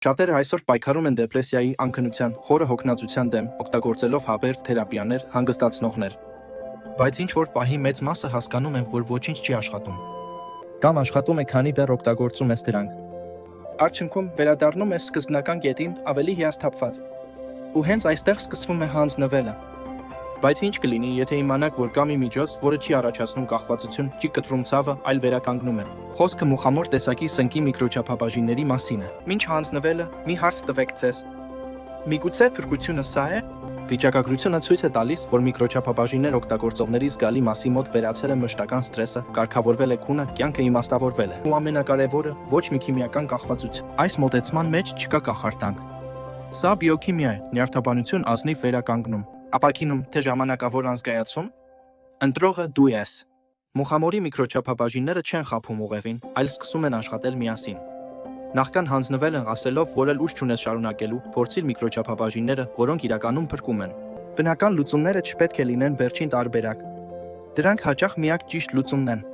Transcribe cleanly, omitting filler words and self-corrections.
Շատերը այսօր պայքարում են դեպրեսիայի, անքնության, խորը հոգնածության դեմ, օգտագործելով հաբեր, թերապիաներ, հանգստացնողներ։ Բայց ինչ-որ պահի մեծ մասը հասկանում են, որ ոչինչ չի աշխատում։ Կամ աշխատում է, քանի դեռ օգտագործում ես դրանք։ Արդյունքում վերադառնում ես սկզբնական կետին ավելի հիասթափված։ Ու հենց այստեղ սկսվում է հանձնվելը։ Բայց ինչ կլինի, եթե իմանաք, որ կա մի միջոց, որը չի առաջացնում կախվածություն, չի կտրում ցավը, այլ վերականգնում է։ Խոսքը մուխամոր տեսակի սնկի միկրոչափաբաժինների մասին է։ Մինչ հանձնվելը, մի հարց տվեք ձեզ։ Միգուցե փրկությունը սա է։ Վիճակագրությունը ցույց է տալիս, որ միկրոչափաբաժիններ օգտագործողների զգալի մասի մոտ վերացել է մշտական ստրեսը, կարգավորվել է քունը, կյանքը իմաստավորվել է։ Ու ամենակարևորը՝ ոչ մի քիմիական կախվածություն։ Այս մոտեցման մեջ չկա կախարդանք։ Սա բիոքիմիա է, նյարդաբանություն ազնիվ վերականգնում։ Ապակինում, թե ժամանակավոր անզգայացում։ Ընտրողը դու ես։ Մուխամորի միկրոչափաբաժինները չեն խաբում ուղեղին, այլ սկսում են աշխատել միասին։ Նախքան հանձնվելը, ասելով, որ էլ ուժ չունես շարունակելու, փորձիր միկրոչափաբաժինները, որոնք իրականում փրկում են։ Բնական լուծումները չպետք է լինեն վերջին տարբերակ։ Դրանք հաճախ միակ ճիշտ լուծումն են։